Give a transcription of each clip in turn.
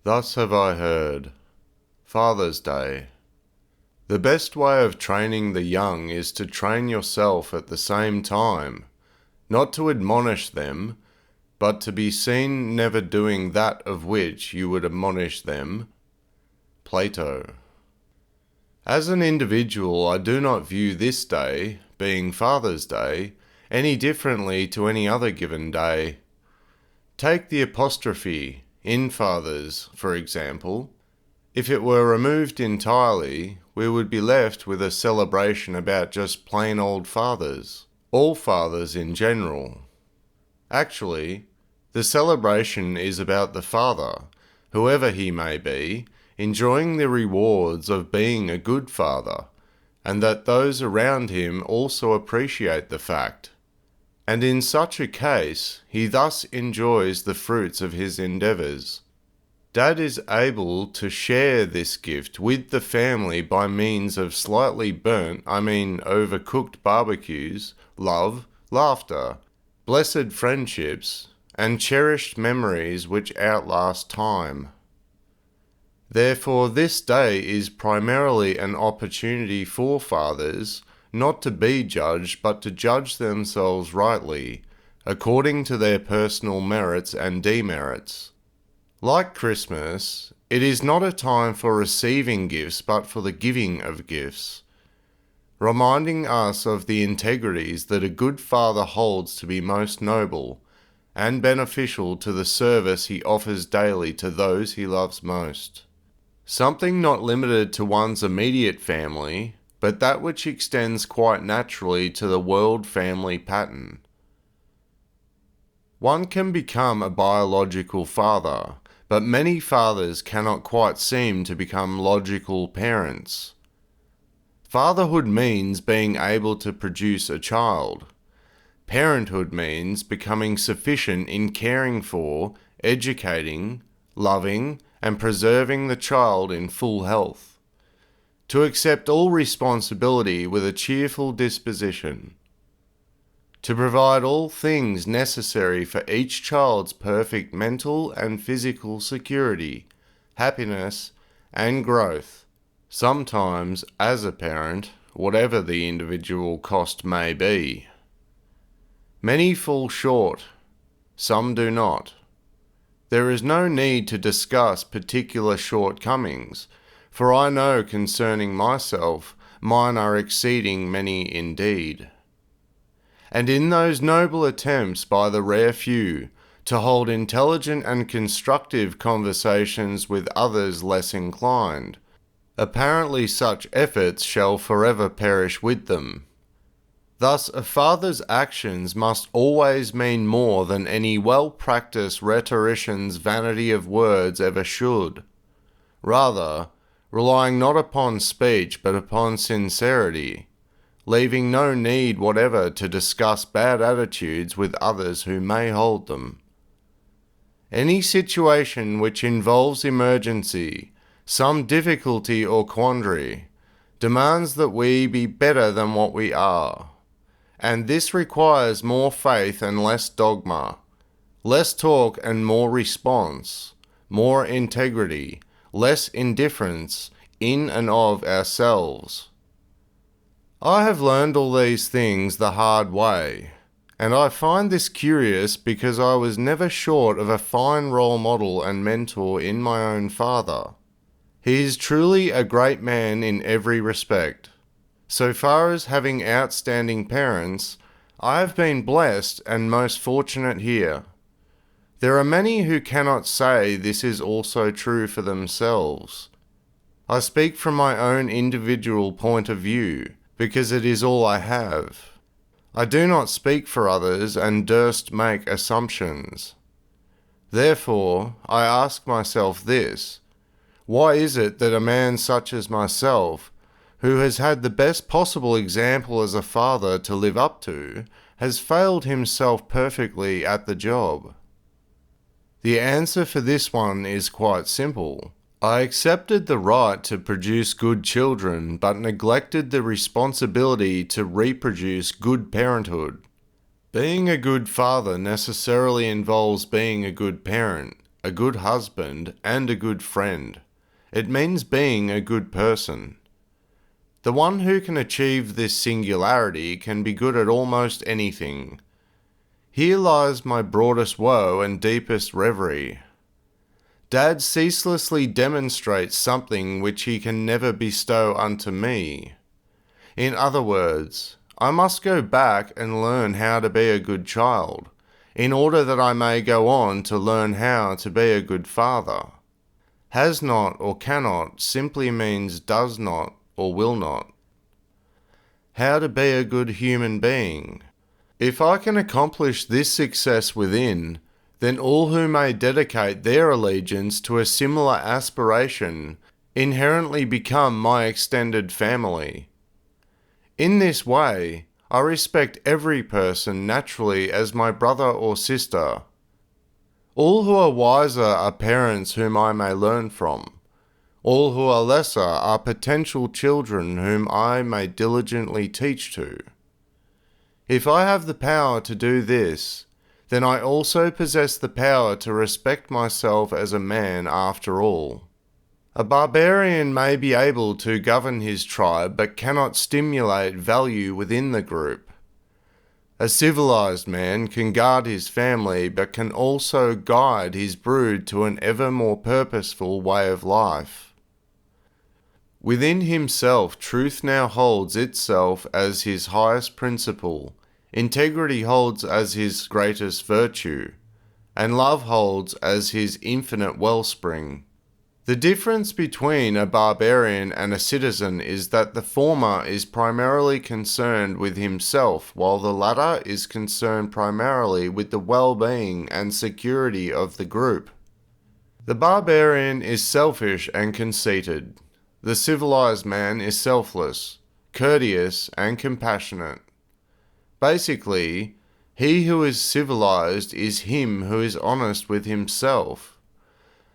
Thus have I heard. Father's Day. The best way of training the young is to train yourself at the same time, not to admonish them, but to be seen never doing that of which you would admonish them. Plato. As an individual, I do not view this day, being Father's Day, any differently to any other given day. Take the apostrophe in fathers, for example. If it were removed entirely, we would be left with a celebration about just plain old fathers, all fathers in general. Actually, the celebration is about the father, whoever he may be, enjoying the rewards of being a good father, and that those around him also appreciate the fact. And in such a case, he thus enjoys the fruits of his endeavours. Dad is able to share this gift with the family by means of slightly overcooked barbecues, love, laughter, blessed friendships, and cherished memories which outlast time. Therefore, this day is primarily an opportunity for fathers not to be judged, but to judge themselves rightly, according to their personal merits and demerits. Like Christmas, it is not a time for receiving gifts, but for the giving of gifts, reminding us of the integrities that a good father holds to be most noble and beneficial to the service he offers daily to those he loves most. Something not limited to one's immediate family, but that which extends quite naturally to the world family pattern. One can become a biological father, but many fathers cannot quite seem to become logical parents. Fatherhood means being able to produce a child. Parenthood means becoming sufficient in caring for, educating, loving, and preserving the child in full health. To accept all responsibility with a cheerful disposition. To provide all things necessary for each child's perfect mental and physical security, happiness, and growth, sometimes as a parent, whatever the individual cost may be. Many fall short, some do not. There is no need to discuss particular shortcomings, for I know concerning myself, mine are exceeding many indeed. And in those noble attempts by the rare few to hold intelligent and constructive conversations with others less inclined, apparently such efforts shall forever perish with them. Thus a father's actions must always mean more than any well-practiced rhetorician's vanity of words ever should. Rather, relying not upon speech but upon sincerity, leaving no need whatever to discuss bad attitudes with others who may hold them. Any situation which involves emergency, some difficulty or quandary, demands that we be better than what we are, and this requires more faith and less dogma, less talk and more response, more integrity, less indifference in and of ourselves. I have learned all these things the hard way, and I find this curious because I was never short of a fine role model and mentor in my own father. He is truly a great man in every respect. So far as having outstanding parents, I have been blessed and most fortunate here. There are many who cannot say this is also true for themselves. I speak from my own individual point of view, because it is all I have. I do not speak for others and durst make assumptions. Therefore, I ask myself this: why is it that a man such as myself, who has had the best possible example as a father to live up to, has failed himself perfectly at the job? The answer for this one is quite simple. I accepted the right to produce good children, but neglected the responsibility to reproduce good parenthood. Being a good father necessarily involves being a good parent, a good husband, and a good friend. It means being a good person. The one who can achieve this singularity can be good at almost anything. Here lies my broadest woe and deepest reverie. Dad ceaselessly demonstrates something which he can never bestow unto me. In other words, I must go back and learn how to be a good child, in order that I may go on to learn how to be a good father. Has not or cannot simply means does not or will not. How to be a good human being. If I can accomplish this success within, then all who may dedicate their allegiance to a similar aspiration inherently become my extended family. In this way, I respect every person naturally as my brother or sister. All who are wiser are parents whom I may learn from. All who are lesser are potential children whom I may diligently teach to. If I have the power to do this, then I also possess the power to respect myself as a man after all. A barbarian may be able to govern his tribe but cannot stimulate value within the group. A civilized man can guard his family but can also guide his brood to an ever more purposeful way of life. Within himself, truth now holds itself as his highest principle, integrity holds as his greatest virtue, and love holds as his infinite wellspring. The difference between a barbarian and a citizen is that the former is primarily concerned with himself, while the latter is concerned primarily with the well-being and security of the group. The barbarian is selfish and conceited. The civilized man is selfless, courteous, and compassionate. Basically, he who is civilized is him who is honest with himself.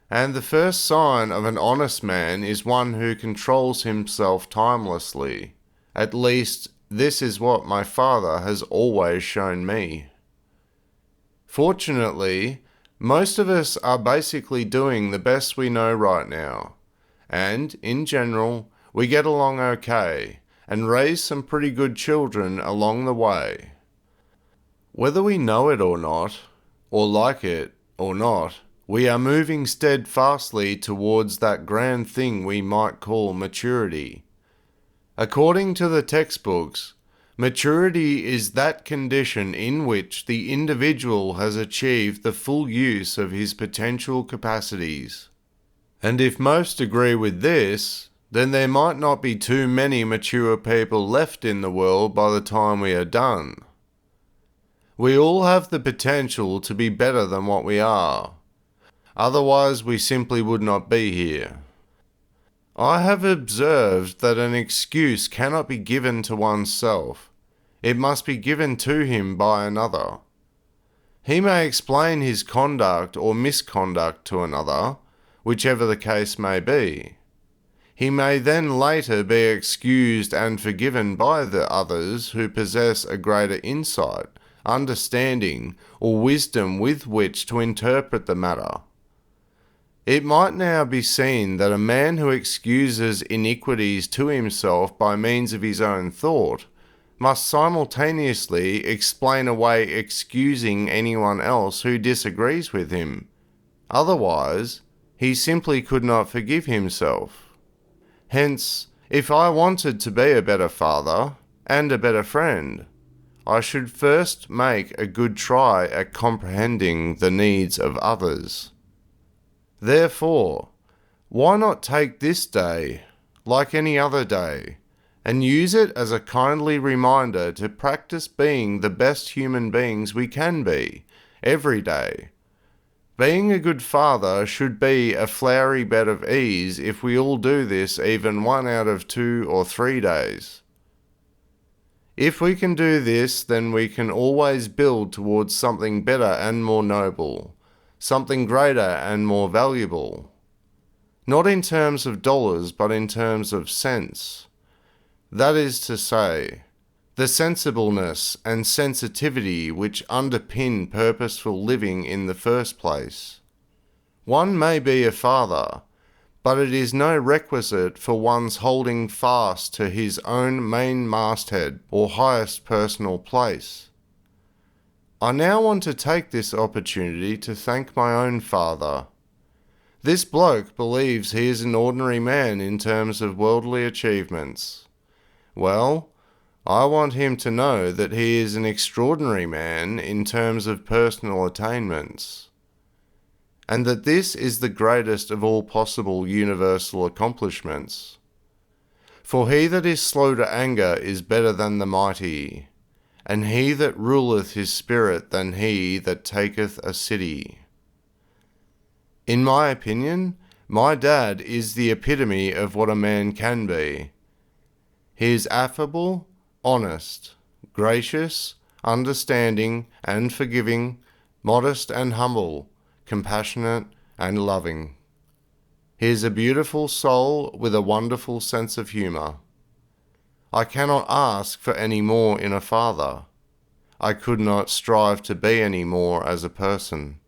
And the first sign of an honest man is one who controls himself timelessly. At least, this is what my father has always shown me. Fortunately, most of us are basically doing the best we know right now. And, in general, we get along okay, and raise some pretty good children along the way. Whether we know it or not, or like it or not, we are moving steadfastly towards that grand thing we might call maturity. According to the textbooks, maturity is that condition in which the individual has achieved the full use of his potential capacities. And if most agree with this, then there might not be too many mature people left in the world by the time we are done. We all have the potential to be better than what we are. Otherwise, we simply would not be here. I have observed that an excuse cannot be given to oneself. It must be given to him by another. He may explain his conduct or misconduct to another, whichever the case may be. He may then later be excused and forgiven by the others who possess a greater insight, understanding, or wisdom with which to interpret the matter. It might now be seen that a man who excuses iniquities to himself by means of his own thought must simultaneously explain away excusing anyone else who disagrees with him. Otherwise, he simply could not forgive himself. Hence, if I wanted to be a better father and a better friend, I should first make a good try at comprehending the needs of others. Therefore, why not take this day, like any other day, and use it as a kindly reminder to practice being the best human beings we can be, every day. Being a good father should be a flowery bed of ease if we all do this even 1 out of 2 or 3 days. If we can do this, then we can always build towards something better and more noble, something greater and more valuable. Not in terms of dollars, but in terms of sense. That is to say, the sensibleness and sensitivity which underpin purposeful living in the first place. One may be a father, but it is no requisite for one's holding fast to his own main masthead or highest personal place. I now want to take this opportunity to thank my own father. This bloke believes he is an ordinary man in terms of worldly achievements. Well, I want him to know that he is an extraordinary man in terms of personal attainments, and that this is the greatest of all possible universal accomplishments. For he that is slow to anger is better than the mighty, and he that ruleth his spirit than he that taketh a city. In my opinion, my dad is the epitome of what a man can be. He is affable, honest, gracious, understanding and forgiving, modest and humble, compassionate and loving. He is a beautiful soul with a wonderful sense of humour. I cannot ask for any more in a father. I could not strive to be any more as a person.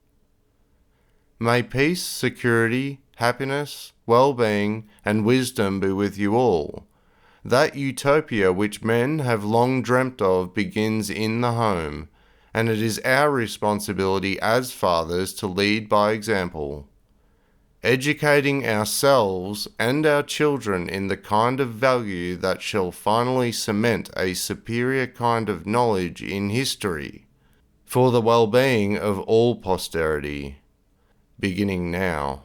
May peace, security, happiness, well-being, and wisdom be with you all. That utopia which men have long dreamt of begins in the home, and it is our responsibility as fathers to lead by example, educating ourselves and our children in the kind of value that shall finally cement a superior kind of knowledge in history for the well-being of all posterity, beginning now.